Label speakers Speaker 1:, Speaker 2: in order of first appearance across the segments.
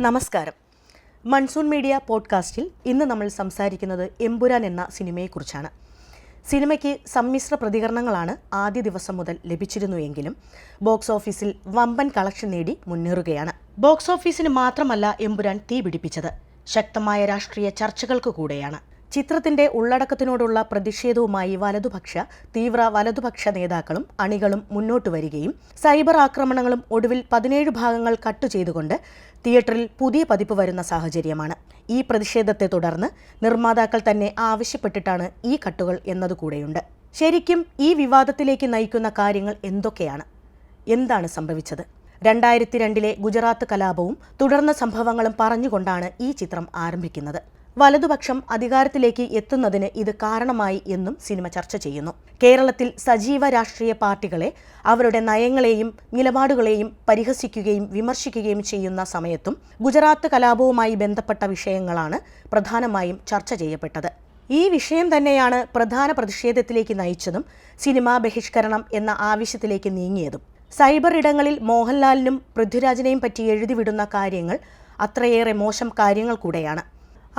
Speaker 1: നമസ്കാരം. Monsoon media പോഡ്കാസ്റ്റിൽ ഇന്ന് നമ്മൾ സംസാരിക്കുന്നത് എമ്പുരാൻ എന്ന സിനിമയെക്കുറിച്ചാണ്. സിനിമയ്ക്ക് സമ്മിശ്ര പ്രതികരണങ്ങളാണ് ആദ്യ ദിവസം മുതൽ ലഭിച്ചിരുന്നുവെങ്കിലും ബോക്സ് ഓഫീസിൽ വമ്പൻ കളക്ഷൻ നേടി മുന്നേറുകയാണ്. ബോക്സ് ഓഫീസിന് മാത്രമല്ല എമ്പുരാൻ തീപിടിപ്പിച്ചത്, ശക്തമായ രാഷ്ട്രീയ ചർച്ചകൾക്ക് കൂടെയാണ്. ചിത്രത്തിന്റെ ഉള്ളടക്കത്തിനോടുള്ള പ്രതിഷേധവുമായി തീവ്ര വലതുപക്ഷ നേതാക്കളും അണികളും മുന്നോട്ട് വരികയും സൈബർ ആക്രമണങ്ങളും ഒടുവിൽ 17 ഭാഗങ്ങൾ കട്ട് ചെയ്തുകൊണ്ട് തിയേറ്ററിൽ പുതിയ പതിപ്പ് വരുന്ന സാഹചര്യമാണ്. ഈ പ്രതിഷേധത്തെ തുടർന്ന് നിർമ്മാതാക്കൾ തന്നെ ആവശ്യപ്പെട്ടിട്ടാണ് ഈ കട്ടുകൾ എന്നതുകൂടെയുണ്ട്. ശരിക്കും ഈ വിവാദത്തിലേക്ക് നയിക്കുന്ന കാര്യങ്ങൾ എന്തൊക്കെയാണ്? എന്താണ് സംഭവിച്ചത്? 2002 ഗുജറാത്ത് കലാപവും തുടർന്ന സംഭവങ്ങളും പറഞ്ഞുകൊണ്ടാണ് ഈ ചിത്രം ആരംഭിക്കുന്നത്. വലതുപക്ഷം അധികാരത്തിലേക്ക് എത്തുന്നതിന് ഇത് കാരണമായി എന്നും സിനിമ ചർച്ച ചെയ്യുന്നു. കേരളത്തിൽ സജീവ രാഷ്ട്രീയ പാർട്ടികളെ അവരുടെ നയങ്ങളെയും നിലപാടുകളെയും പരിഹസിക്കുകയും വിമർശിക്കുകയും ചെയ്യുന്ന സമയത്തും ഗുജറാത്ത് കലാപവുമായി ബന്ധപ്പെട്ട വിഷയങ്ങളാണ് പ്രധാനമായും ചർച്ച ചെയ്യപ്പെട്ടത്. ഈ വിഷയം തന്നെയാണ് പ്രധാന പ്രതിഷേധത്തിലേക്ക് നയിച്ചതും സിനിമാ ബഹിഷ്കരണം എന്ന ആവശ്യത്തിലേക്ക് നീങ്ങിയതും. സൈബർ ഇടങ്ങളിൽ മോഹൻലാലിനും പൃഥ്വിരാജിനെയും പറ്റി എഴുതിവിടുന്ന കാര്യങ്ങൾ അത്രയേറെ മോശം കാര്യങ്ങൾ കൂടെയാണ്.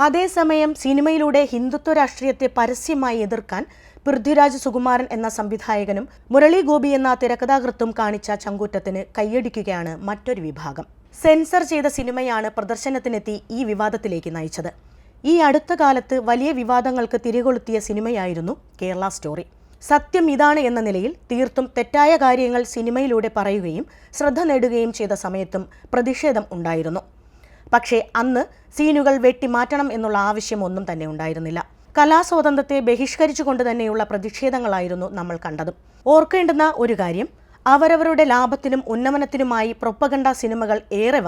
Speaker 1: അതേസമയം സിനിമയിലൂടെ ഹിന്ദുത്വ രാഷ്ട്രീയത്തെ പരസ്യമായി എതിർക്കാൻ പൃഥ്വിരാജ് സുകുമാരൻ എന്ന സംവിധായകനും മുരളി ഗോപി എന്ന തിരക്കഥാകൃത്തും കാണിച്ച ചങ്കൂറ്റത്തിന് കൈയടിക്കുകയാണ് മറ്റൊരു വിഭാഗം. സെൻസർ ചെയ്ത സിനിമയാണ് പ്രദർശനത്തിനെത്തി ഈ വിവാദത്തിലേക്ക് നയിച്ചത്. ഈ അടുത്ത കാലത്ത് വലിയ വിവാദങ്ങൾക്ക് തിരികൊളുത്തിയ സിനിമയായിരുന്നു കേരള സ്റ്റോറി. സത്യം ഇതാണ് എന്ന നിലയിൽ തീർത്തും തെറ്റായ കാര്യങ്ങൾ സിനിമയിലൂടെ പറയുകയും ശ്രദ്ധ നേടുകയും ചെയ്ത സമയത്തും പ്രതിഷേധം ഉണ്ടായിരുന്നു. പക്ഷേ അന്ന് സീനുകൾ വെട്ടിമാറ്റണം എന്നുള്ള ആവശ്യമൊന്നും തന്നെ ഉണ്ടായിരുന്നില്ല. കലാസ്വാതന്ത്ര്യത്തെ ബഹിഷ്കരിച്ചുകൊണ്ട് തന്നെയുള്ള പ്രതിഷേധങ്ങളായിരുന്നു നമ്മൾ കണ്ടതും. ഓർക്കേണ്ടുന്ന ഒരു കാര്യം, അവരവരുടെ ലാഭത്തിനും ഉന്നമനത്തിനുമായി പ്രൊപ്പഗണ്ട സിനിമകൾ ഏറെ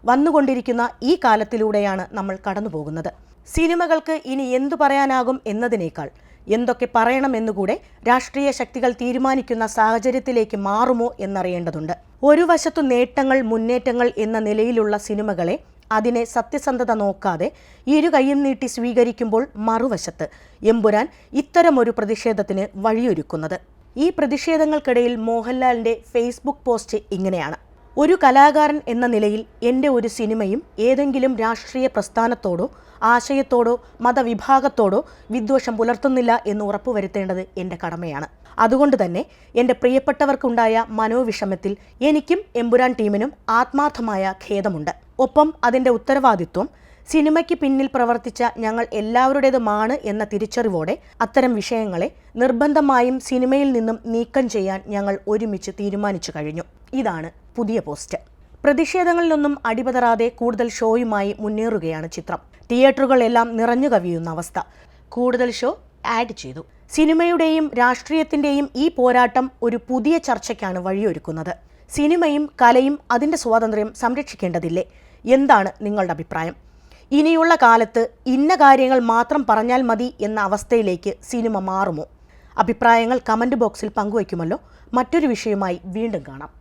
Speaker 1: വന്നുകൊണ്ടിരിക്കുന്ന ഈ കാലത്തിലൂടെയാണ് നമ്മൾ കടന്നുപോകുന്നത്. സിനിമകൾക്ക് ഇനി എന്തു പറയാനാകും എന്നതിനേക്കാൾ എന്തൊക്കെ പറയണമെന്നുകൂടെ രാഷ്ട്രീയ ശക്തികൾ തീരുമാനിക്കുന്ന സാഹചര്യത്തിലേക്ക് മാറുമോ എന്നറിയേണ്ടതുണ്ട്. ഒരു വശത്തു നേട്ടങ്ങൾ, മുന്നേറ്റങ്ങൾ എന്ന നിലയിലുള്ള സിനിമകളെ അതിനെ സത്യസന്ധത നോക്കാതെ ഇരു കൈയും നീട്ടി സ്വീകരിക്കുമ്പോൾ മറുവശത്ത് എമ്പുരാൻ ഇത്തരമൊരു പ്രതിഷേധത്തിന് വഴിയൊരുക്കുന്നത്. ഈ പ്രതിഷേധങ്ങൾക്കിടയിൽ മോഹൻലാലിന്റെ ഫേസ്ബുക്ക് പോസ്റ്റ് ഇങ്ങനെയാണ്: ഒരു കലാകാരൻ എന്ന നിലയിൽ എൻ്റെ ഒരു സിനിമയും ഏതെങ്കിലും രാഷ്ട്രീയ പ്രസ്ഥാനത്തോടോ ആശയത്തോടോ മതവിഭാഗത്തോടോ വിദ്വേഷം പുലർത്തുന്നില്ല എന്ന് ഉറപ്പുവരുത്തേണ്ടത് എൻ്റെ കടമയാണ്. അതുകൊണ്ട് തന്നെ എൻ്റെ പ്രിയപ്പെട്ടവർക്കുണ്ടായ മനോവിഷമത്തിൽ എനിക്കും എമ്പുരാൻ ടീമിനും ആത്മാർത്ഥമായ ഖേദമുണ്ട്. ഒപ്പം അതിൻ്റെ ഉത്തരവാദിത്വം സിനിമയ്ക്ക് പിന്നിൽ പ്രവർത്തിച്ച ഞങ്ങൾ എല്ലാവരുടേതുമാണ് എന്ന തിരിച്ചറിവോടെ അത്തരം വിഷയങ്ങളെ നിർബന്ധമായും സിനിമയിൽ നിന്നും നീക്കം ചെയ്യാൻ ഞങ്ങൾ ഒരുമിച്ച് തീരുമാനിച്ചു കഴിഞ്ഞു. ഇതാണ് പുതിയ പോസ്റ്റ്. പ്രതിഷേധങ്ങളിലൊന്നും അടിപതറാതെ കൂടുതൽ ഷോയുമായി മുന്നേറുകയാണ് ചിത്രം. തിയേറ്ററുകളെല്ലാം നിറഞ്ഞു കവിയുന്ന അവസ്ഥ. കൂടുതൽ ഷോ ആഡ് ചെയ്തു. സിനിമയുടെയും രാഷ്ട്രീയത്തിൻ്റെയും ഈ പോരാട്ടം ഒരു പുതിയ ചർച്ചയ്ക്കാണ് വഴിയൊരുക്കുന്നത്. സിനിമയും കലയും അതിൻ്റെ സ്വാതന്ത്ര്യം സംരക്ഷിക്കേണ്ടതില്ലേ? എന്താണ് നിങ്ങളുടെ അഭിപ്രായം? ഇനിയുള്ള കാലത്ത് ഇന്ന കാര്യങ്ങൾ മാത്രം പറഞ്ഞാൽ മതി എന്ന അവസ്ഥയിലേക്ക് സിനിമ മാറുമോ? അഭിപ്രായങ്ങൾ കമൻറ്റ് ബോക്സിൽ പങ്കുവയ്ക്കുമല്ലോ. മറ്റൊരു വിഷയവുമായി വീണ്ടും കാണാം.